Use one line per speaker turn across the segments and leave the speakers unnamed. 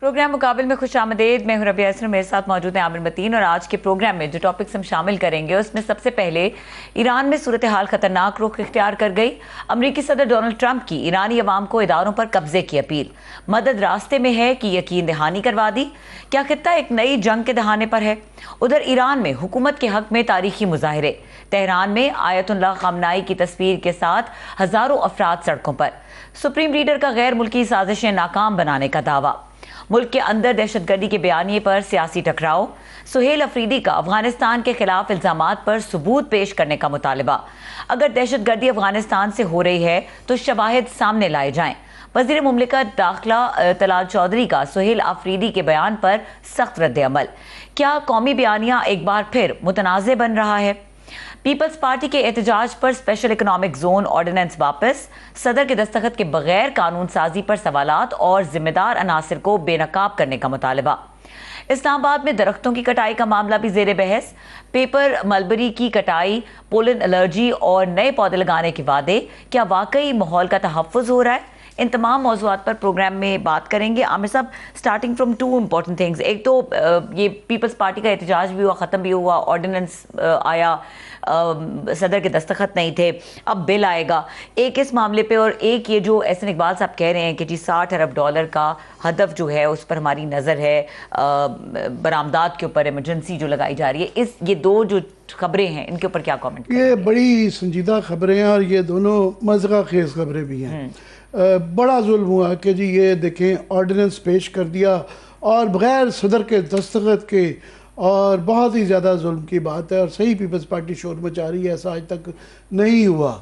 Programme मुकाबिल में खुश आमदेद। मैं हूं रबिया असर, मेरे साथ मौजूद है आमिर मतीन। और आज के प्रोग्राम में जो टॉपिक्स हम शामिल करेंगे उसमें सबसे पहले ईरान में सूरत हाल खतरनाक रुख इख्तियार कर गई। अमरीकी सदर डोनाल्ड ट्रंप की ईरानी अवाम को इदारों पर कब्जे की अपील। मदद रास्ते में है कि यकीन दहानी करवा दी। क्या खित्ता एक नई जंग के दहाने पर है? उधर ईरान में हुकूमत के हक में तारीखी मुजाहिरे। तेहरान में आयतुल्लाह खamenei की तस्वीर के साथ हजारों अफराद सड़कों पर। सुप्रीम लीडर का गैर मुल्की साजिशें नाकाम बनाने का दावा। मुल्क के अंदर दहशतगर्दी के बयानिए पर सियासी टकराव। सुहेल अफरीदी का अफगानिस्तान के खिलाफ इल्जामात पर सबूत पेश करने का मुतालबा। अगर दहशतगर्दी अफगानिस्तान से हो रही है तो शवाहिद सामने लाए जाएं। वज़ीर मुमलिकत दाखिला तलाल चौधरी का सुहेल अफरीदी के बयान पर सख्त रद्द-ए-अमल। क्या कौमी बयानिया एक बार फिर मुतनाज़े बन रहा है? पीपल्स पार्टी के एहतजाज पर स्पेशल इकोनॉमिक जोन ऑर्डिनेंस वापस। सदर के दस्तखत के बगैर कानून साजी पर सवालात और जिम्मेदार अनासिर को बेनकाब करने का मुतालबा। इस्लामाबाद में दरख्तों की कटाई का मामला भी जेर बहस। पेपर मलबरी की कटाई, पोलन एलर्जी और नए पौधे लगाने के वादे, क्या वाकई माहौल का तहफ़्फ़ुज़ हो रहा है? इन तमाम मौज़ूआत पर प्रोग्राम में बात करेंगे। आमिर साहब, starting from two important things. एक तो ये पीपल्स पार्टी का एहतजाज भी हुआ, ख़त्म भी हुआ, ऑर्डिनेंस आया, सदर के दस्तखत नहीं थे, अब बिल आएगा। एक इस मामले पे और एक ये जो एहसन इकबाल साहब कह रहे हैं कि जी $60 अरब का हदफ जो है उस पर हमारी नज़र है, बरामदात के ऊपर इमरजेंसी जो लगाई जा रही है। ये दो जो खबरें हैं इनके ऊपर क्या कमेंट?
ये बड़ी संजीदा खबरें हैं और ये दोनों मज़गा खेज खबरें भी हैं। बड़ा जुल्म हुआ कि जी ये देखें, ऑर्डिनेंस पेश कर दिया और बग़ैर सदर के दस्तखत के, और बहुत ही ज़्यादा जुल्म की बात है। और सही पीपल्स पार्टी शोर मचा रही है, ऐसा आज तक नहीं हुआ।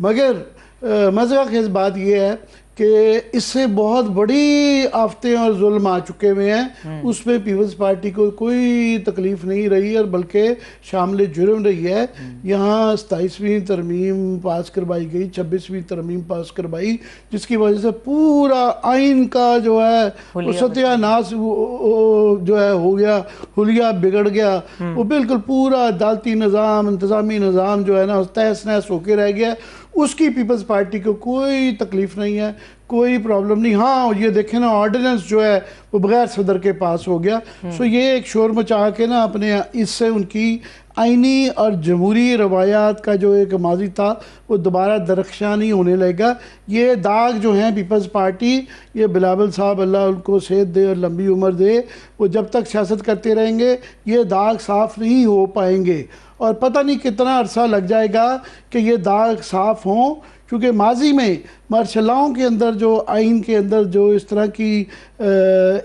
मगर मज़ा खेज बात यह है कि इससे बहुत बड़ी आफतें और जुल्म आ चुके हुए हैं, उसमें पीपल्स पार्टी को कोई तकलीफ नहीं रही और बल्कि शामिल जुर्म रही है। यहाँ 27वीं तरमीम पास करवाई गई, 26वीं तरमीम पास करवाई, जिसकी वजह से पूरा आइन का जो है वो सत्यानाश जो है हो गया, हुलिया बिगड़ गया। वो बिल्कुल पूरा अदालती निज़ाम, इंतज़ामी निज़ाम जो है ना तहस नहस होकर रह गया। उसकी पीपल्स पार्टी को कोई तकलीफ नहीं है, कोई प्रॉब्लम नहीं। हाँ, ये देखें ना, ऑर्डिनेंस जो है वो बगैर सदर के पास हो गया। सो ये एक शोर मचा के ना अपने, इससे उनकी आइनी और जमहूरी रवायात का जो एक माजी था वो दोबारा दरख्शां नहीं होने लगेगा। ये दाग जो हैं पीपल्स पार्टी, ये बिलावल साहब अल्लाह उनको सेहत दे और लंबी उम्र दे, वो जब तक सियासत करते रहेंगे ये दाग साफ़ नहीं हो पाएंगे और पता नहीं कितना अरसा लग जाएगा कि ये दाग साफ़ हों। क्योंकि माजी में मार्शलाओं के अंदर जो आइन के अंदर जो इस तरह की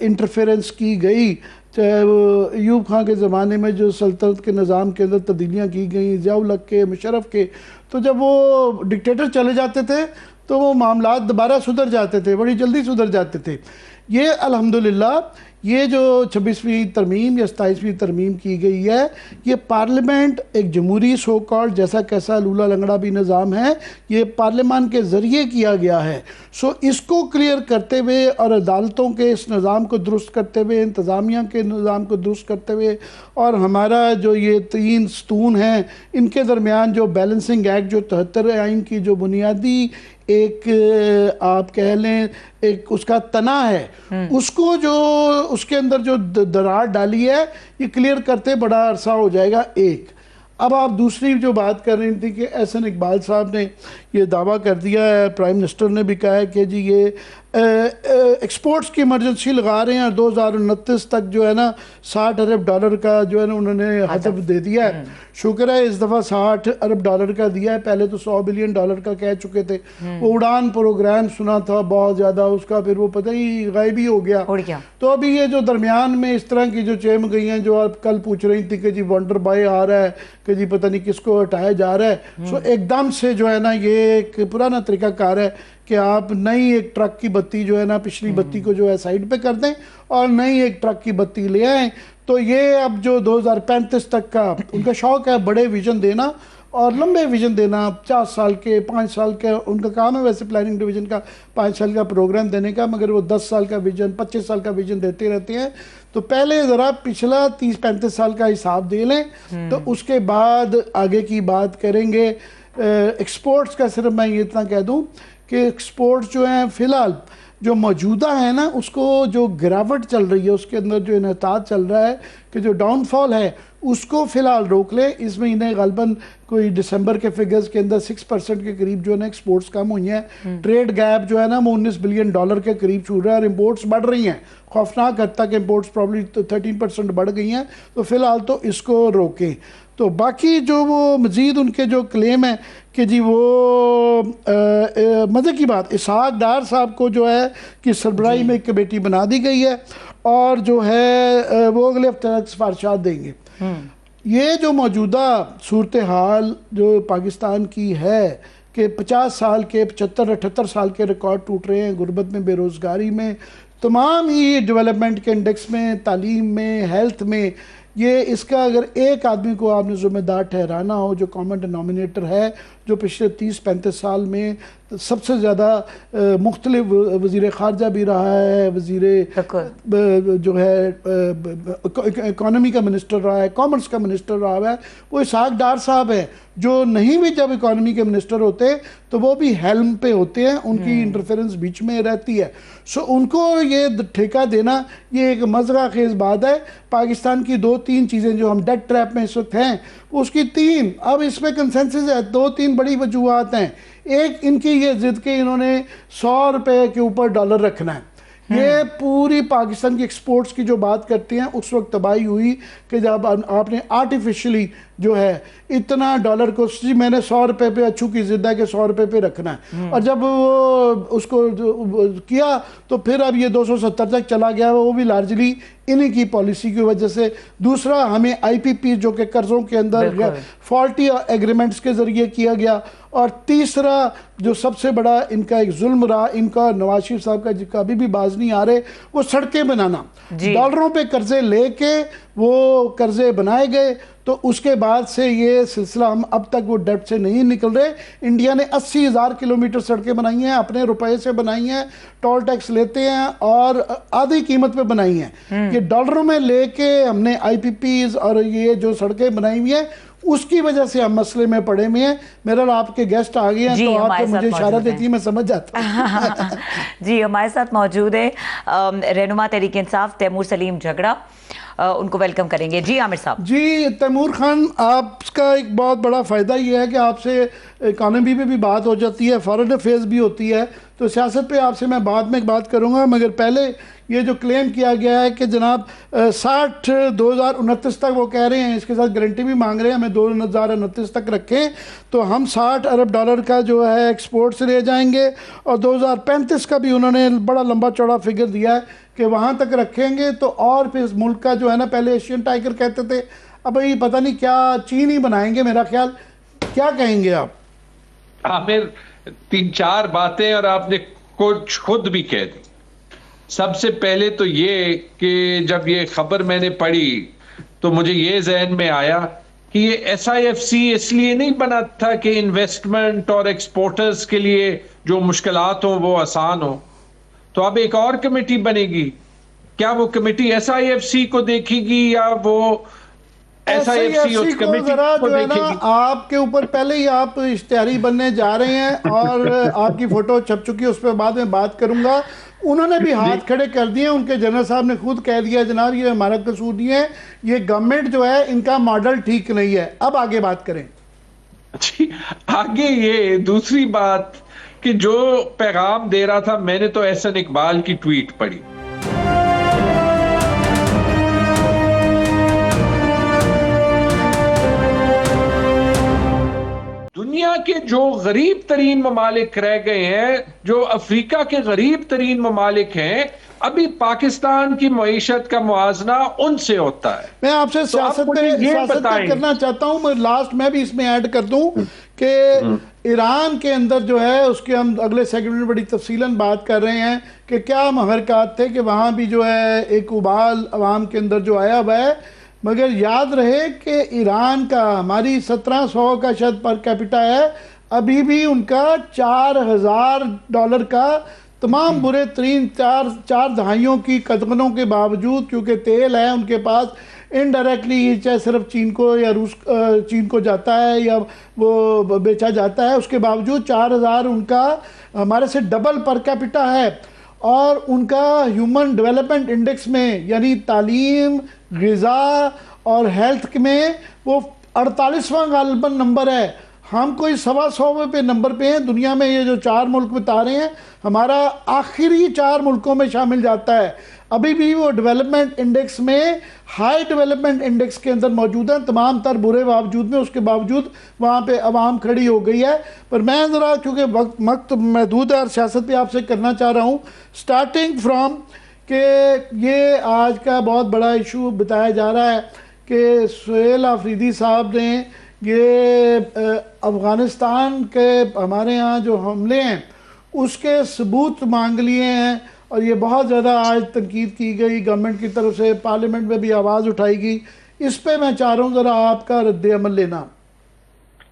इंटरफेरेंस की गई, चाहे वो अयूब खां के ज़माने में जो सल्तनत के निज़ाम के अंदर तब्दीलियाँ की गई, ज़िया-उल-हक के, मुशर्रफ के, तो जब वो डिक्टेटर चले जाते थे तो वो मामलात दोबारा सुधर जाते थे, बड़ी जल्दी सुधर जाते थे। ये अल्हम्दुलिल्लाह ये जो 26वीं तरमीम या 27वीं तरमीम की गई है, ये पार्लियामेंट एक जमहूरी सो कॉल्ड जैसा कैसा लूला लंगड़ा भी निज़ाम है, ये पार्लियामान के ज़रिए किया गया है। सो इसको क्लियर करते हुए और अदालतों के इस निज़ाम को दुरुस्त करते हुए, इंतज़ामिया के निज़ाम को दुरुस्त करते हुए, और हमारा जो ये 3 स्तून हैं इनके दरमियान जो बैलेंसिंग एक्ट, जो 73 आइन की जो बुनियादी एक आप कह लें एक उसका तना है, उसको जो उसके अंदर जो दरार डाली है ये क्लियर करते बड़ा अरसा हो जाएगा। एक अब आप दूसरी जो बात कर रही थी कि एहसन इकबाल साहब ने ये दावा कर दिया है, प्राइम मिनिस्टर ने भी कहा है कि जी ये एक्सपोर्ट्स की इमरजेंसी लगा रहे हैं और 2029 तक जो है ना $60 अरब का जो है ना उन्होंने हदफ दे दिया है। शुक्र है इस दफ़ा $60 अरब का दिया है, पहले तो $100 बिलियन का कह चुके थे। वो उड़ान प्रोग्राम सुना था बहुत ज़्यादा, उसका फिर वो पता ही गायब ही हो गया। तो अभी ये जो दरमियान में इस तरह की जो चेम गई हैं, जो आप कल पूछ रही थी कि जी वंडर बाय आ रहा है, कि जी पता नहीं किसको हटाया जा रहा है। सो एकदम से जो है ना ये एक पुराना तरीकाकार है कि आप नई एक ट्रक की बत्ती जो है ना पिछली बत्ती को जो है साइड पे कर दें और नई एक ट्रक की बत्ती ले आएँ। तो ये अब जो 2035 तक का उनका शौक़ है, बड़े विजन देना और लंबे विजन देना, 50 साल के, 5 साल के उनका काम है वैसे प्लानिंग डिवीज़न का 5 साल का प्रोग्राम देने का, मगर वो 10 साल का विजन, 25 साल का विजन देते रहते हैं। तो पहले ज़रा पिछला 30-35 साल का हिसाब दे लें, तो उसके बाद आगे की बात करेंगे। एक्सपोर्ट्स का सिर्फ मैं ये इतना कह दूँ कि एक्सपोर्ट्स जो हैं फ़िलहाल जो मौजूदा है ना, उसको जो गिरावट चल रही है, उसके अंदर जो इन्हताज चल रहा है कि जो डाउनफॉल है उसको फ़िलहाल रोक ले। इस महीने ग़ालिबन कोई दिसंबर के फिगर्स के अंदर 6% के करीब जो है ना एक्सपोर्ट्स कम हुई हैं। ट्रेड गैप जो है ना वो $19 बिलियन के करीब छू रहा है और इम्पोर्ट्स बढ़ रही हैं। खौफनाक हद तक इम्पोर्ट्स प्रॉब्ली 13% बढ़ गई हैं। तो फ़िलहाल तो इसको रोकें। तो बाकी जो वो मज़ीद उनके जो क्लेम है कि जी वो मज़े की बात, इसहाक डार साहब को जो है कि सरबराही में एक कमेटी बना दी गई है और जो है वो अगले हफ्ते तक सिफारिशात देंगे। ये जो मौजूदा सूरत हाल जो पाकिस्तान की है कि 50 साल के 75-78 साल के रिकॉर्ड टूट रहे हैं, गुर्बत में, बेरोज़गारी में, तमाम ही डेवलपमेंट के इंडेक्स में, तालीम में, हेल्थ में, ये इसका अगर एक आदमी को आपने ज़िम्मेदार ठहराना हो जो कॉमन डिनोमिनेटर है, जो पिछले 30-35 साल में सबसे ज़्यादा मुख्तलिफ वज़ीर ख़ारजा भी रहा है, वज़ीर जो है इकॉनमी का मिनिस्टर रहा है, कॉमर्स का मिनिस्टर रहा है, वो इसहाक डार साहब है, जो नहीं भी जब इकॉनमी के मिनिस्टर होते तो वो भी हेल्म पे होते हैं, उनकी इंटरफेरेंस बीच में रहती है। सो उनको ये ठेका देना ये एक मज़रा खेज़ बात है। पाकिस्तान की 2-3 चीज़ें जो हम डेट ट्रैप में इस वक्त हैं, उसकी 3 अब इसमें कंसेंसस है। 2-3 बड़ी वजूहात हैं। एक इनकी ये जिद के इन्होंने 100 रुपये के ऊपर डॉलर रखना है। ये पूरी पाकिस्तान की एक्सपोर्ट्स की जो बात करते हैं, उस वक्त तबाही हुई कि जब आपने आर्टिफिशियली जो है इतना डॉलर को, मैंने 100 रुपये पे अच्छू की जिद है कि 100 रुपये पे रखना है, और जब वो उसको किया तो फिर अब ये 270 तक चला गया, वो भी लार्जली इन्हीं की पॉलिसी की वजह से। दूसरा, हमें IPP जो कि कर्ज़ों के अंदर फॉल्टी एग्रीमेंट्स के ज़रिए किया गया। और तीसरा जो सबसे बड़ा इनका एक जुल्म रहा, इनका नवाज शरीफ साहब का जिसका अभी भी बाज नहीं आ रहे, वो सड़कें बनाना। डॉलरों पे कर्जे लेके वो कर्जे बनाए गए, तो उसके बाद से ये सिलसिला हम अब तक वो डेट से नहीं निकल रहे। इंडिया ने 80,000 किलोमीटर सड़कें बनाई हैं, अपने रुपए से बनाई हैं, टोल टैक्स लेते हैं और आधी कीमत पे बनाई हैं। ये डॉलरों में लेके हमने IPPs और ये जो सड़कें बनाई हुई हैं, उसकी वजह से हम मसले में पड़े हुए हैं। मेरा आपके गेस्ट आ गए हैं तो आप तो मुझे इशारा देती है, मैं समझ जाता हूं।
जी, हमारे साथ मौजूद है रहनुमा तहरीक इंसाफ तैमूर सलीम झगड़ा, उनको वेलकम करेंगे। जी आमिर साहब।
जी तैमूर खान, आपका एक बहुत बड़ा फ़ायदा ये है कि आपसे इकानमी पे भी बात हो जाती है, फॉरेन अफेयर्स भी होती है, तो सियासत पे आपसे मैं बाद में बात करूंगा। मगर पहले ये जो क्लेम किया गया है कि जनाब 2029 तक वो कह रहे हैं, इसके साथ गारंटी भी मांग रहे हैं हमें 2029 तक रखें तो हम $60 अरब का जो है एक्सपोर्ट से ले जाएंगे, और 2035 का भी उन्होंने बड़ा लंबा चौड़ा फिगर दिया है कि वहाँ तक रखेंगे। तो और फिर इस मुल्क का जो है ना, पहले एशियन टाइगर कहते थे, अब ये पता नहीं क्या चीन ही बनाएंगे मेरा ख्याल। क्या कहेंगे आप?
आमिर, 3-4 बातें और आपने कुछ खुद भी कह दी। सबसे पहले तो ये कि जब ये खबर मैंने पढ़ी तो मुझे ये जहन में आया कि ये SIFC इसलिए नहीं बना था कि इन्वेस्टमेंट और एक्सपोर्टर्स के लिए जो मुश्किलात हो वो आसान हो। तो अब एक और कमेटी बनेगी, क्या वो कमेटी SIFC को देखेगी या वो SIFC उस कमेटी को देखेगी?
आपके ऊपर पहले ही आप इश्तिहारी बनने जा रहे हैं और आपकी फोटो छप चुकी है, उस पर बाद में बात करूंगा। उन्होंने भी हाथ खड़े कर दिए, उनके जनरल साहब ने खुद कह दिया जनाब ये हमारा कसूर नहीं है, ये गवर्नमेंट जो है इनका मॉडल ठीक नहीं है। अब आगे बात करें।
जी, आगे ये दूसरी बात कि जो पैगाम दे रहा था, मैंने तो एहसन इकबाल की ट्वीट पढ़ी। दुनिया के जो गरीब तरीन ममालिक रह गए हैं, जो अफ्रीका के गरीब तरीन ममालिक हैं, अभी पाकिस्तान की मईशत का मुआवजा उनसे होता है।
मैं आपसे सियासत पे करना चाहता हूं, मैं लास्ट में भी इसमें ऐड कर दूं कि ईरान के अंदर जो है उसके हम अगले सेगमेंट में बड़ी तफसीलन बात कर रहे हैं कि क्या महरक़ात थे कि वहाँ भी जो है एक उबाल अवाम के अंदर जो आया हुआ है। मगर याद रहे कि ईरान का हमारी 1700 का शायद पर कैपिटा है, अभी भी उनका $4000 का तमाम बुरे तरीन चार दहाइयों की कदमों के बावजूद, क्योंकि तेल है उनके पास, इनडायरेक्टली चाहे सिर्फ चीन को या चीन को जाता है या वो बेचा जाता है, उसके बावजूद 4000 उनका हमारे से डबल पर कैपिटा है। और उनका ह्यूमन डेवलपमेंट इंडेक्स में यानी तालीम, ग़िज़ा और हेल्थ में वो 48वां गालिबन नंबर है। हम कोई 125 पे नंबर पे हैं दुनिया में। ये जो 4 मुल्क बता रहे हैं हमारा आखिरी 4 मुल्कों में शामिल जाता है। अभी भी वो डेवलपमेंट इंडेक्स में हाई डेवलपमेंट इंडेक्स के अंदर मौजूद है, तमाम तर बुरे बावजूद में। उसके बावजूद वहाँ पे आवाम खड़ी हो गई है। पर मैं ज़रा चूँकि वक्त महदूद है और सियासत पे आपसे करना चाह रहा हूँ, स्टार्टिंग फ्राम कि ये आज का बहुत बड़ा इशू बताया जा रहा है कि सुहेल आफरीदी साहब ने ये अफ़गानिस्तान के हमारे यहाँ जो हमले हैं उसके सबूत मांग लिए हैं, और ये बहुत ज़्यादा आज तनकीद की गई गवर्नमेंट की तरफ से, पार्लियामेंट में भी आवाज़ उठाई गई। इस पे मैं चाह रहा हूँ ज़रा आपका रद्द अमल लेना।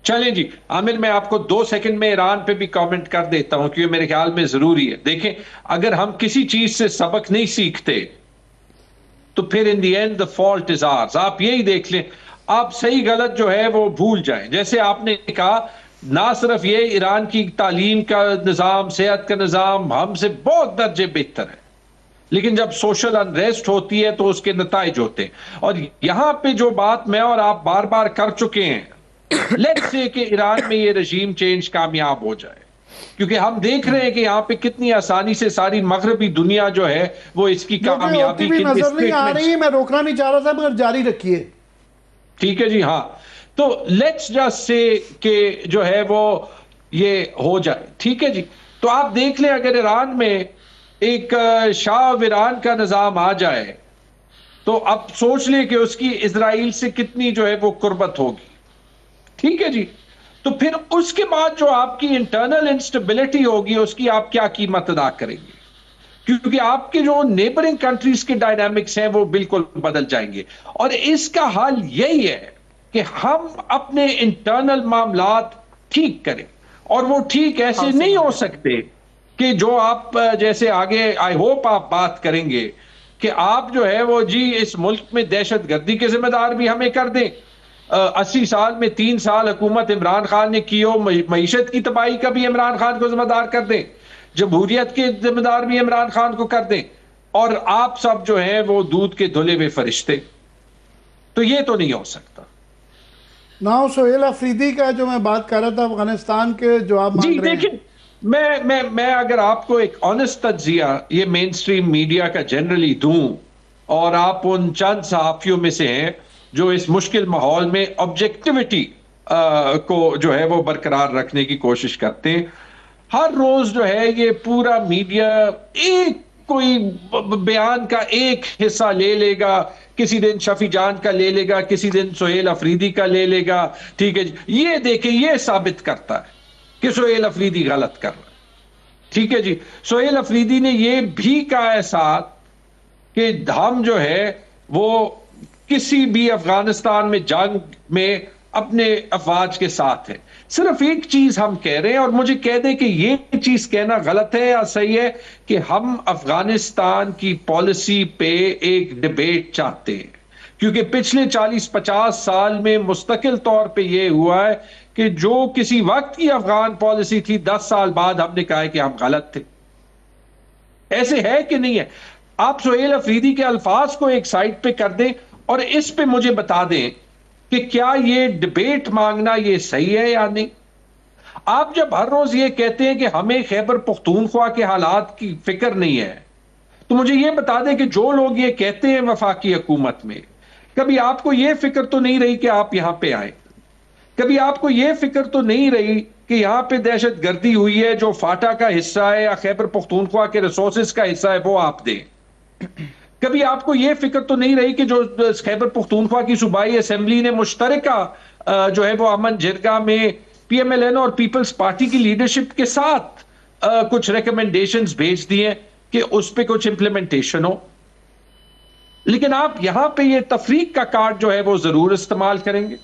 चलें जी आमिर, मैं आपको 2 सेकंड में ईरान पे भी कमेंट कर देता हूं क्योंकि मेरे ख्याल में जरूरी है। देखें, अगर हम किसी चीज से सबक नहीं सीखते तो फिर in the end the fault is ours. आप यही देख लें, आप सही गलत जो है वो भूल जाएं। जैसे आपने कहा, ना सिर्फ ये ईरान की तालीम का निज़ाम, सेहत का निज़ाम हमसे बहुत दर्जे बेहतर है, लेकिन जब सोशल अनरेस्ट होती है तो उसके नताइज होते हैं। और यहां पे जो बात मैं और आप बार बार कर चुके हैं, लेट्स से कि ईरान में ये रजीम चेंज कामयाब हो जाए, क्योंकि हम देख रहे हैं कि यहाँ पे कितनी आसानी से सारी मगरबी दुनिया जो है वो इसकी कामयाबी की
नजर नहीं आ रही। मैं रोकना नहीं चाह रहा था मगर जारी रखिए।
ठीक है जी। हाँ, तो लेट्स जस्ट से कि जो है वो ये हो जाए, ठीक है जी। तो आप देख लें, अगर ईरान में एक शाह ईरान का निजाम आ जाए तो अब सोच लें कि उसकी इजराइल से कितनी जो है वो कुर्बत होगी, ठीक है जी। तो फिर उसके बाद जो आपकी इंटरनल इंस्टेबिलिटी होगी उसकी आप क्या कीमत अदा करेंगे, क्योंकि आपके जो नेबरिंग कंट्रीज के डायनामिक्स हैं वो बिल्कुल बदल जाएंगे। और इसका हल यही है कि हम अपने इंटरनल मामलात ठीक करें, और वो ठीक ऐसे नहीं हो सकते कि जो आप जैसे आगे आई होप आप बात करेंगे कि आप जो है वो जी इस मुल्क में दहशत गर्दी के जिम्मेदार भी हमें कर दें। 80 साल में 3 साल हुकूमत इमरान खान ने की हो, मईशत की तबाही का भी इमरान खान को जिम्मेदार कर दें, जमहूरियत के जिम्मेदार भी इमरान खान को कर दें, और आप सब जो हैं वो दूध के धुले हुए फरिश्ते। तो ये तो नहीं हो सकता।
ना सुहेल अफरीदी का जो मैं बात कर रहा था अफगानिस्तान के जवाब मांग रहे हैं।
देखिए, मैं अगर आपको एक ऑनेस्ट तज्जिया ये मेन स्ट्रीम मीडिया का जनरली दूं, और आप उन चंद सहाफियों में से हैं जो इस मुश्किल माहौल में ऑब्जेक्टिविटी को जो है वो बरकरार रखने की कोशिश करते हैं। हर रोज जो है ये पूरा मीडिया एक कोई बयान का एक हिस्सा ले लेगा, किसी दिन शफी जान का ले लेगा, किसी दिन सुहेल अफरीदी का ले लेगा, ठीक है। ये देखें, ये साबित करता है कि सुहेल अफरीदी गलत कर रहा है, ठीक है जी। सुहेल अफरीदी ने ये भी कहा है साथ कि हम जो है वो किसी भी अफगानिस्तान में जंग में अपने अफवाज के साथ है। सिर्फ एक चीज हम कह रहे हैं, और मुझे कह दें कि ये चीज कहना गलत है या सही है, कि हम अफगानिस्तान की पॉलिसी पे एक डिबेट चाहते हैं, क्योंकि पिछले 40-50 साल में मुस्तकिल तौर पे ये हुआ है कि जो किसी वक्त की अफगान पॉलिसी थी 10 साल बाद हमने कहा है कि हम गलत थे। ऐसे है कि नहीं है? आप सुहेल अफरीदी के अल्फाज को एक साइड पे कर दें और इस पे मुझे बता दें कि क्या ये डिबेट मांगना ये सही है या नहीं। आप जब हर रोज ये कहते हैं कि हमें खैबर पख्तूनख्वा के हालात की फिक्र नहीं है, तो मुझे ये बता दें कि जो लोग ये कहते हैं वफाकी हुकूमत में, कभी आपको ये फिक्र तो नहीं रही कि आप यहां पे आए? कभी आपको ये फिक्र तो नहीं रही कि यहां पे दहशत गर्दी हुई है, जो फाटा का हिस्सा है या खैबर पख्तूनख्वा के रिसोर्सेज का हिस्सा है वो आप दें? कभी आपको यह फिक्र तो नहीं रही कि जो खैबर पख्तूनख्वा की सूबाई असेंबली ने मुश्तरका जो है वो अमन जिरगा में पीएमएलएन और पीपल्स पार्टी की लीडरशिप के साथ कुछ रिकमेंडेशंस भेज दिए कि उस पर कुछ इंप्लीमेंटेशन हो, लेकिन आप यहां पे ये तफरीक का कार्ड जो है वो जरूर इस्तेमाल करेंगे।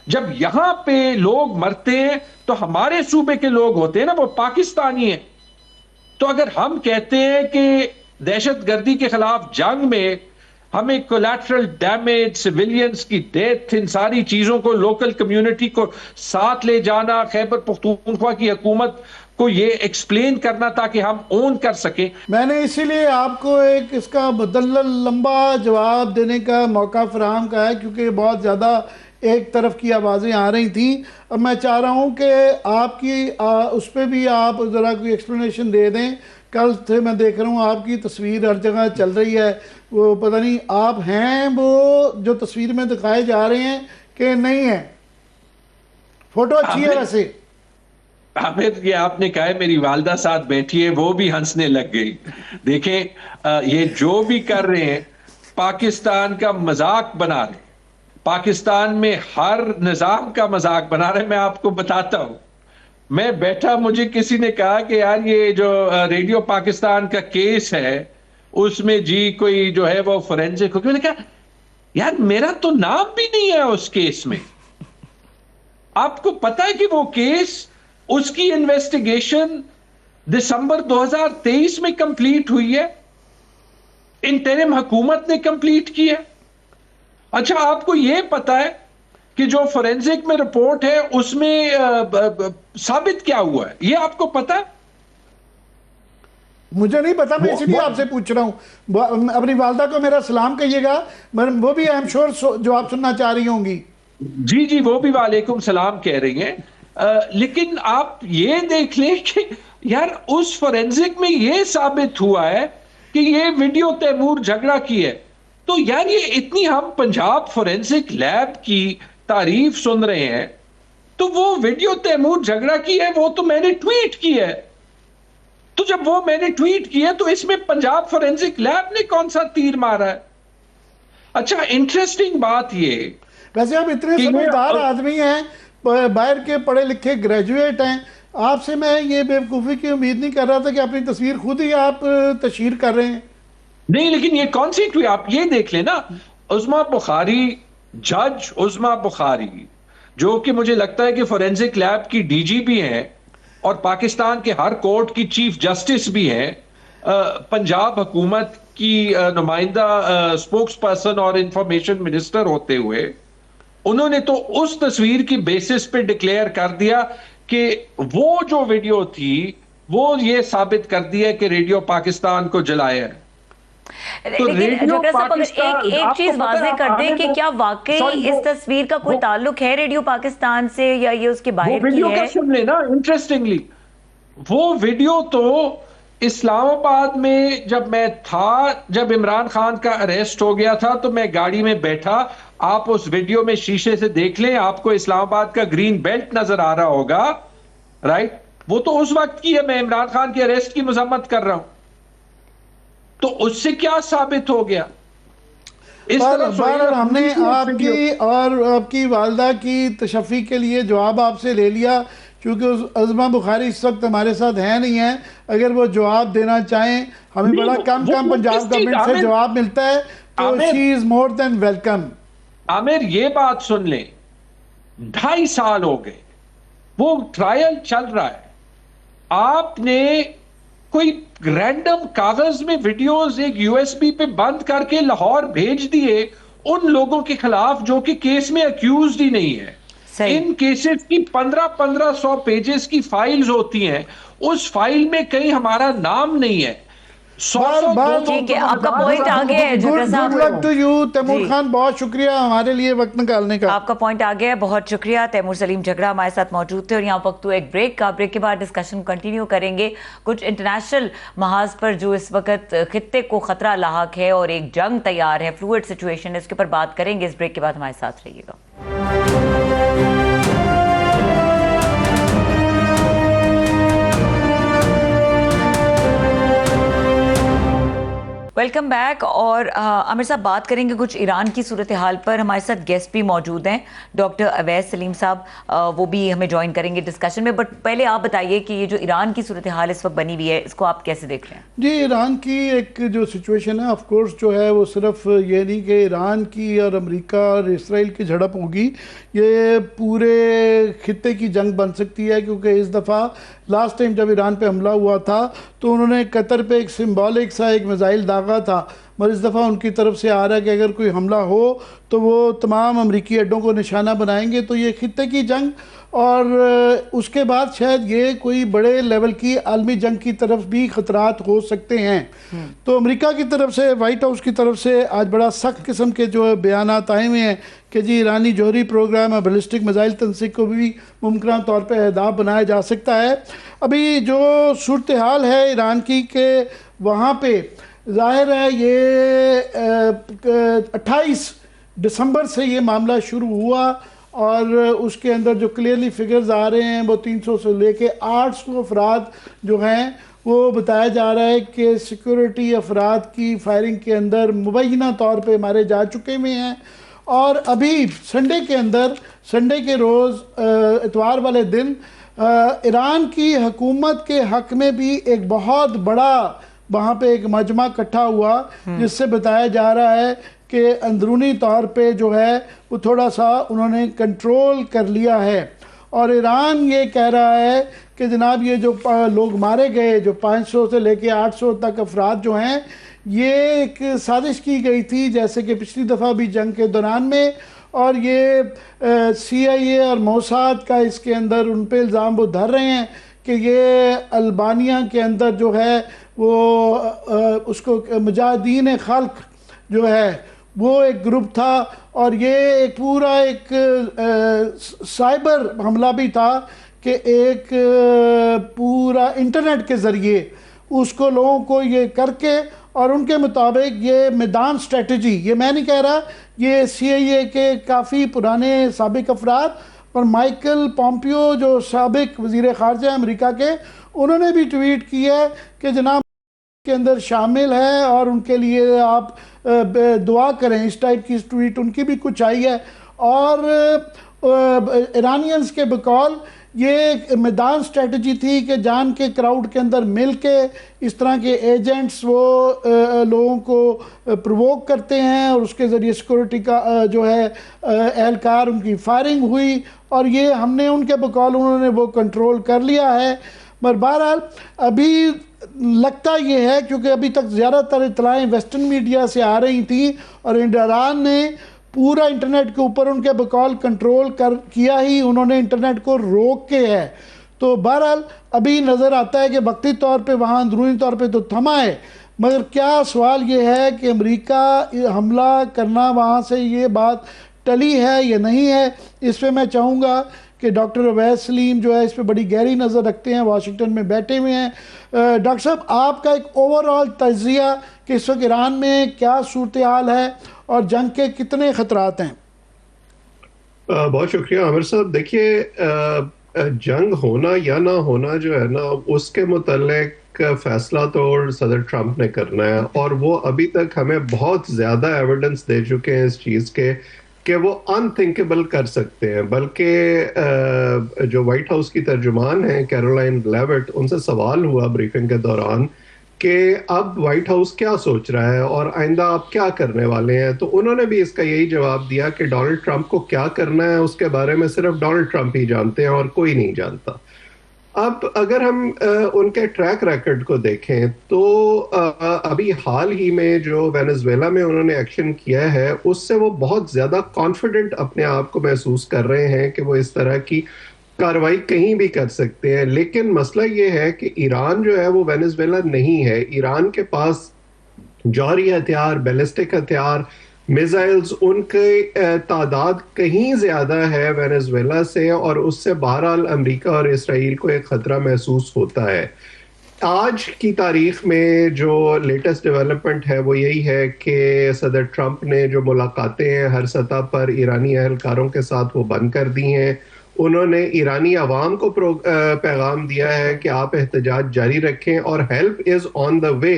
जब यहां पे लोग मरते हैं तो हमारे सूबे के लोग होते हैं ना, वो पाकिस्तानी हैं। तो अगर हम कहते हैं कि दहशत गर्दी के खिलाफ जंग में हमें कोलैटरल डैमेज, सिविलियंस की डेथ, इन सारी चीजों को, लोकल कम्युनिटी को साथ ले जाना, खैबर पख्तूनख्वा की हुकूमत को ये एक्सप्लेन करना ताकि हम ओन कर सकें।
मैंने इसीलिए आपको एक इसका मुदल्लल लंबा जवाब देने का मौका फराहम किया है, क्योंकि बहुत ज़्यादा एक तरफ की आवाज़ें आ रही थी। अब मैं चाह रहा हूँ कि आपकी उस पर भी आप ज़रा कोई एक्सप्लेनेशन दे दें। कल से मैं देख रहा हूँ आपकी तस्वीर हर जगह चल रही है, वो पता नहीं आप हैं वो जो तस्वीर में दिखाए जा रहे हैं कि नहीं है। फ़ोटो अच्छी है वैसे।
आमिर, ये आपने कहा है, मेरी वालदा साथ बैठी है, वो भी हंसने लग गई। देखें, ये जो भी कर रहे हैं पाकिस्तान का मजाक बना रहे, पाकिस्तान में हर निजाम का मजाक बना रहे। मैं आपको बताता हूं, मैं बैठा, मुझे किसी ने कहा कि यार ये जो रेडियो पाकिस्तान का केस है उसमें जी कोई जो है वो फोरेंसिक हो, मैंने कहा यार मेरा तो नाम भी नहीं है उस केस में। आपको पता है कि वो केस, उसकी इन्वेस्टिगेशन दिसंबर 2023 में कंप्लीट हुई है, इंटरिम हुकूमत ने कंप्लीट की है। अच्छा, आपको यह पता है कि जो फोरेंसिक में रिपोर्ट है उसमें साबित क्या हुआ है, यह आपको पता है?
मुझे नहीं पता, मैं इसीलिए आपसे पूछ रहा हूं। अपनी वालदा को मेरा सलाम कहिएगा, वो भी आई एम श्योर जो आप सुनना चाह रही होंगी।
जी जी, वो भी वालेकुम सलाम कह रही हैं। लेकिन आप ये देख लें कि यार उस फोरेंसिक में यह साबित हुआ है कि ये वीडियो तैमूर झगड़ा की है। तो यार ये इतनी, हम पंजाब फोरेंसिक लैब की तारीफ सुन रहे हैं, तो वो वीडियो तैमूर झगड़ा की है, वो तो मैंने ट्वीट की है। तो जब वो मैंने ट्वीट की है तो इसमें पंजाब फोरेंसिक लैब ने कौन सा तीर मारा है? अच्छा, इंटरेस्टिंग बात ये,
वैसे आप इतने समझदार आदमी हैं, बाहर के पढ़े लिखे ग्रेजुएट हैं, आपसे मैं ये बेवकूफ़ी की उम्मीद नहीं कर रहा था कि अपनी तस्वीर खुद ही आप तशहीर कर रहे हैं।
नहीं, लेकिन ये कौन सी ट्वीट, आप ये देख लेना, उस्मा बुखारी, जज उस्मा बुखारी, जो कि मुझे लगता है कि फोरेंसिक लैब की डीजीपी हैं और पाकिस्तान के हर कोर्ट की चीफ जस्टिस भी हैं, पंजाब हुकूमत की नुमाइंदा स्पोक्स पर्सन और इंफॉर्मेशन मिनिस्टर होते हुए, उन्होंने तो उस तस्वीर की बेसिस पे डिक्लेयर कर दिया कि वो जो वीडियो थी वो ये साबित कर दिया कि रेडियो पाकिस्तान को जलाया है।
तो लेकिन झगड़ा साहब, अगर एक चीज वाज़ेह कर दें कि क्या वाकई इस तस्वीर का कोई ताल्लुक है रेडियो पाकिस्तान से या ये उसके बाहर की है?
सुन लेना, इंटरेस्टिंगली वो वीडियो तो इस्लामाबाद में जब मैं था, जब इमरान खान का अरेस्ट हो गया था, तो मैं गाड़ी में बैठा, आप उस वीडियो में शीशे से देख लें, आपको इस्लामाबाद का ग्रीन बेल्ट नजर आ रहा होगा, राइट? वो तो उस वक्त की है, मैं इमरान खान के अरेस्ट की मजम्मत कर रहा हूं। तो उससे क्या साबित हो गया?
इस तरह हमने आपकी और आपकी वालदा की तशफ़ी के लिए जवाब आपसे ले लिया, क्योंकि उस्मा बुखारी इस वक्त हमारे साथ है नहीं है। अगर वो जवाब देना चाहें, हमें बड़ा कम पंजाब गवर्नमेंट से जवाब मिलता है, तो she is more than welcome.
Aamir, ये बात सुन लें, 2.5 साल हो गए, वो ट्रायल चल रहा है, आपने कोई रैंडम कागज में वीडियोस एक यूएसबी पे बंद करके लाहौर भेज दिए उन लोगों के खिलाफ जो कि केस में अक्यूज्ड ही नहीं है। इन केसेस की 1500 पेजेस की फाइल्स होती हैं, उस फाइल में कहीं हमारा नाम नहीं है।
ठीक है, आपका पॉइंट आ गया है झगड़ा साहब।
Good luck to you Taimur Khan, बहुत शुक्रिया हमारे लिए वक्त निकालने का।
आपका पॉइंट आ गया है, बहुत शुक्रिया। तैमूर सलीम झगड़ा हमारे साथ मौजूद थे और यहाँ वक्त हुआ एक ब्रेक का। ब्रेक के बाद डिस्कशन कंटिन्यू करेंगे। कुछ इंटरनेशनल महाज पर जो इस वक्त खित्ते को खतरा लाहक है और एक जंग तैयार है, फ्लूइड सिचुएशन है, इसके ऊपर बात करेंगे। इस ब्रेक के बाद हमारे साथ रहिएगा। Welcome back. और आमिर साहब, बात करेंगे कुछ ईरान की सूरत हाल पर। हमारे साथ गेस्ट भी मौजूद हैं, डॉक्टर अवैस सलीम साहब, वो भी हमें ज्वाइन करेंगे डिस्कशन में। बट पहले आप बताइए कि ये जो ईरान की सूरत हाल इस वक्त बनी हुई है, इसको आप कैसे देख रहे हैं?
जी, ईरान की एक जो सिचुएशन है, ऑफ कोर्स जो है वो सिर्फ ये नहीं कि ईरान की और अमेरिका और इसराइल की झड़प होगी, ये पूरे खित्ते की जंग बन सकती है। क्योंकि इस दफ़ा लास्ट टाइम जब ईरान पे हमला हुआ था तो उन्होंने कतर पे एक सिंबॉलिक सा एक मिसाइल दागा था, मगर इस दफ़ा उनकी तरफ से आ रहा है कि अगर कोई हमला हो तो वो तमाम अमरीकी अड्डों को निशाना बनाएंगे। तो ये खित्ते की जंग और उसके बाद शायद ये कोई बड़े लेवल की आलमी जंग की तरफ भी ख़तरात हो सकते हैं। तो अमेरिका की तरफ से, वाइट हाउस की तरफ से आज बड़ा सख्त किस्म के जो बयानात आए हुए हैं कि जी ईरानी जौहरी प्रोग्राम और बैलिस्टिक मिसाइल तंसीक को भी मुमकिन तौर पर अहदाफ बनाया जा सकता है। अभी जो सूरत हाल है ईरान की कि वहाँ पे ज़ाहिर है ये 28 दिसंबर से ये मामला शुरू हुआ और उसके अंदर जो क्लियरली फिगर्स आ रहे हैं वो 300 से लेके 800 अफराद जो हैं वो बताया जा रहा है कि सिक्योरिटी अफराद की फायरिंग के अंदर मुबैना तौर पे मारे जा चुके हुए हैं। और अभी संडे के अंदर, संडे के रोज़ इतवार वाले दिन ईरान की हुकूमत के हक में भी एक बहुत बड़ा वहाँ पे एक मजमा इकट्ठा हुआ जिससे बताया जा रहा है कि अंदरूनी तौर पे जो है वो थोड़ा सा उन्होंने कंट्रोल कर लिया है। और ईरान ये कह रहा है कि जनाब ये जो लोग मारे गए, जो 500 से लेके 800 तक अफराद जो हैं, ये एक साजिश की गई थी जैसे कि पिछली दफ़ा भी जंग के दौरान में। और ये CIA और मोसाद का इसके अंदर उन पे इल्ज़ाम वो धर रहे हैं कि ये अल्बानिया के अंदर जो है वो उसको मुजाहिदीन खल्क जो है वो एक ग्रुप था और ये एक पूरा एक साइबर हमला भी था कि एक पूरा इंटरनेट के ज़रिए उसको लोगों को ये करके और उनके मुताबिक ये मैदान स्ट्रेटजी, ये मैं नहीं कह रहा, ये CIA के काफ़ी पुराने साबिक अफराद और माइकल पॉम्पियो जो साबिक वज़ीर ख़ारजा अमेरिका के, उन्होंने भी ट्वीट किया है कि जनाब के अंदर शामिल है और उनके लिए आप दुआ करें। इस टाइप की ट्वीट उनकी भी कुछ आई है। और ईरानियंस के बकौल ये मैदान स्ट्रेटजी थी कि जान के क्राउड के अंदर मिल के इस तरह के एजेंट्स वो लोगों को प्रोवोक करते हैं और उसके ज़रिए सिक्योरिटी का जो है एहलकार उनकी फायरिंग हुई और ये हमने उनके बकौल उन्होंने वो कंट्रोल कर लिया है। मगर बहरहाल अभी लगता ये है क्योंकि अभी तक ज़्यादातर इतलाएँ वेस्टर्न मीडिया से आ रही थी और ईरान ने पूरा इंटरनेट के ऊपर उनके बकौल कंट्रोल किया ही उन्होंने इंटरनेट को रोक के है। तो बहरहाल अभी नज़र आता है कि वक्ती तौर पे वहाँ अंदरूनी तौर पे तो थमा है, मगर क्या सवाल ये है कि अमेरिका हमला करना वहाँ से ये बात टली है या नहीं है। इस पर मैं चाहूँगा कि डॉक्टर अवैस सलीम जो है इस पर बड़ी गहरी नज़र रखते हैं, वाशिंगटन में बैठे हुए हैं। डॉक्टर साहब, आपका एक ओवरऑल तजिया कि इस वक्त ईरान में क्या सूरत हाल है और जंग के कितने ख़तरात हैं?
बहुत शुक्रिया आमिर साहब। देखिए, जंग होना या ना होना जो है ना, उसके मुतल्लिक फैसला तो सदर ट्रंप ने करना है और वो अभी तक हमें बहुत ज़्यादा एविडेंस दे चुके हैं इस चीज़ के कि वो अनथिंकेबल कर सकते हैं। बल्कि जो वाइट हाउस की तर्जुमान हैं कैरोलाइन लेविट, उनसे सवाल हुआ ब्रीफिंग के दौरान कि अब वाइट हाउस क्या सोच रहा है और आइंदा आप क्या करने वाले हैं, तो उन्होंने भी इसका यही जवाब दिया कि डोनाल्ड ट्रंप को क्या करना है उसके बारे में सिर्फ डोनाल्ड ट्रंप ही जानते हैं और कोई नहीं जानता। अब अगर हम उनके ट्रैक रिकॉर्ड को देखें तो अभी हाल ही में जो वेनेजुएला में उन्होंने एक्शन किया है उससे वो बहुत ज़्यादा कॉन्फिडेंट अपने आप को महसूस कर रहे हैं कि वो इस तरह की कार्रवाई कहीं भी कर सकते हैं। लेकिन मसला ये है कि ईरान जो है वो वेनेजुएला नहीं है। ईरान के पास जौहरी हथियार, बैलिस्टिक हथियार, मिसाइल्स, उनके तादाद कहीं ज़्यादा है वेनेजुएला से और उससे बहरहाल अमेरिका और इसराइल को एक ख़तरा महसूस होता है। आज की तारीख में जो लेटेस्ट डेवलपमेंट है वो यही है कि सदर ट्रंप ने जो मुलाकातें हैं हर सतह पर ईरानी अहलकारों के साथ वो बंद कर दी हैं। उन्होंने ईरानी अवाम को पैगाम दिया है कि आप एहतजाज जारी रखें और help is on the way,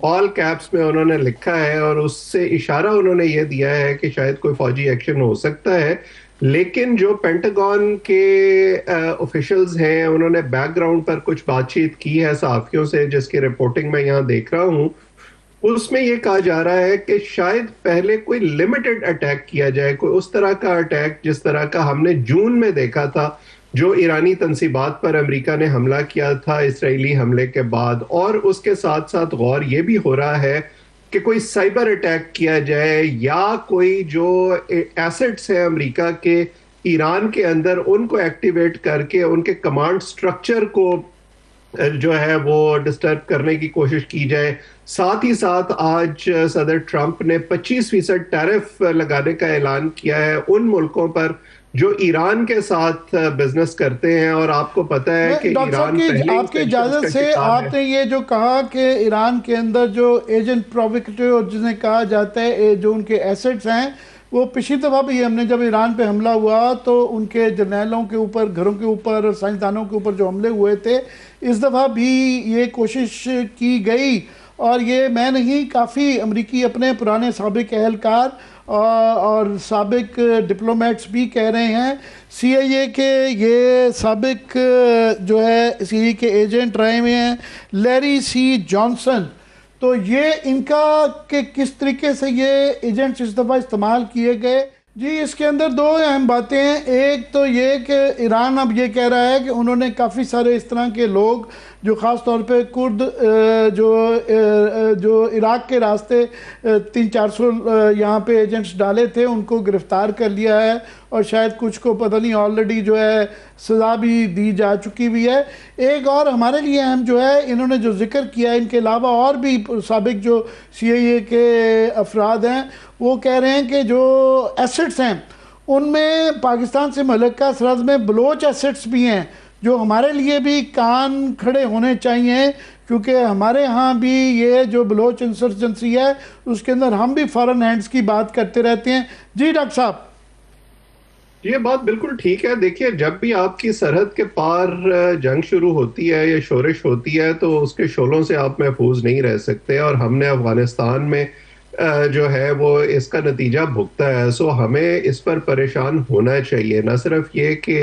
all caps में उन्होंने लिखा है और उससे इशारा उन्होंने ये दिया है कि शायद कोई फौजी एक्शन हो सकता है। लेकिन जो पेंटागन के ऑफिशियल्स हैं उन्होंने बैकग्राउंड पर कुछ बातचीत की है सहाफ़ियों से, जिसकी रिपोर्टिंग मैं यहाँ देख रहा हूँ। उसमें यह कहा जा रहा है कि शायद पहले कोई लिमिटेड अटैक किया जाए, कोई उस तरह का अटैक जिस तरह का हमने जून में देखा था, जो ईरानी तंसीबात पर अमेरिका ने हमला किया था इसराइली हमले के बाद। और उसके साथ साथ गौर ये भी हो रहा है कि कोई साइबर अटैक किया जाए या कोई जो एसेट्स हैं अमेरिका के ईरान के अंदर उनको एक्टिवेट करके उनके कमांड स्ट्रक्चर को जो है वो डिस्टर्ब करने की कोशिश की जाए। साथ ही साथ आज सदर ट्रंप ने 25% टैरिफ लगाने का ऐलान किया है उन मुल्कों पर जो ईरान के साथ बिजनेस करते हैं। और आपको पता है कि ईरान पहले
आपकी इजाजत से आपने ये जो कहा कि ईरान के अंदर जो एजेंट प्रोवोकेटिव जिन्हें कहा जाता है, जो उनके एसेट्स हैं, वो पिछली दफ़ा भी हमने जब ईरान पे हमला हुआ तो उनके जर्नैलों के ऊपर, घरों के ऊपर और साइंसदानों के ऊपर जो हमले हुए थे, इस दफ़ा भी ये कोशिश की गई। और ये मैं नहीं, काफ़ी अमरीकी अपने पुराने साबिक एहलकार और साबिक डिप्लोमेट्स भी कह रहे हैं। CIA के ये साबिक जो है CIA के एजेंट रहे हुए हैं लैरी C. जॉनसन, तो ये इनका कि किस तरीके से ये एजेंट्स इस दफ़ा इस्तेमाल किए गए। जी, इसके अंदर दो अहम बातें हैं। एक तो ये कि ईरान अब ये कह रहा है कि उन्होंने काफ़ी सारे इस तरह के लोग जो ख़ास तौर पे कुर्द जो इराक़ के रास्ते 300-400 यहाँ पे एजेंट्स डाले थे, उनको गिरफ़्तार कर लिया है और शायद कुछ को पता नहीं ऑलरेडी जो है सज़ा भी दी जा चुकी हुई है। एक और हमारे लिए अहम जो है, इन्होंने जो जिक्र किया है, इनके अलावा और भी साबिक जो CIA के अफराद हैं वो कह रहे हैं कि जो एसेट्स हैं उनमें पाकिस्तान से मुल्का सरहद में बलोच एसेट्स भी हैं जो हमारे लिए भी कान खड़े होने चाहिए, क्योंकि हमारे यहाँ भी ये जो बलोच इंसर्जेंसी है उसके अंदर हम भी फॉरेन हैंड्स की बात करते रहते हैं। जी डॉक्टर साहब।
ये बात बिल्कुल ठीक है। देखिए, जब भी आपकी सरहद के पार जंग शुरू होती है या शोरिश होती है तो उसके शोलों से आप महफूज नहीं रह सकते, और हमने अफगानिस्तान में जो है वो इसका नतीजा भुगता है। सो हमें इस पर परेशान होना चाहिए। न सिर्फ ये कि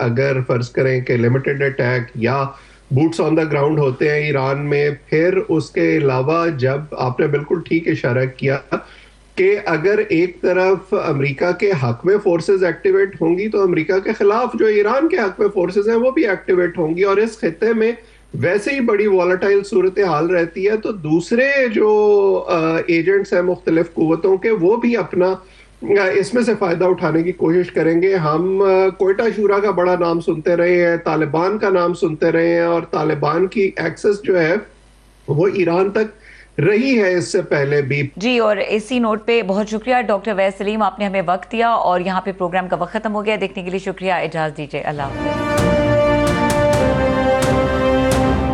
अगर फर्ज करें कि लिमिटेड अटैक या बूट्स ऑन द ग्राउंड होते हैं ईरान में, फिर उसके अलावा जब आपने बिल्कुल ठीक इशारा किया कि अगर एक तरफ अमेरिका के हक में फोर्सेस एक्टिवेट होंगी तो अमेरिका के खिलाफ जो ईरान के हक में फोर्सेस हैं वो भी एक्टिवेट होंगी, और इस खित्ते में वैसे ही बड़ी वॉलेटाइल सूरत हाल रहती है। तो दूसरे जो एजेंट्स हैं मुख्तलिफ कुव्वतों के, वो भी अपना इसमें से फायदा उठाने की कोशिश करेंगे। हम कोयटा शूरा का बड़ा नाम सुनते रहे हैं, तालिबान का नाम सुनते रहे हैं, और तालिबान की एक्सेस जो है वो ईरान तक रही है इससे पहले भी।
जी, और इसी नोट पे बहुत शुक्रिया डॉक्टर वैद सलीम, आपने हमें वक्त दिया और यहाँ पे प्रोग्राम का वक्त खत्म हो गया। देखने के लिए शुक्रिया, इजाज़त दीजिए, अल्लाह हाफ़िज़।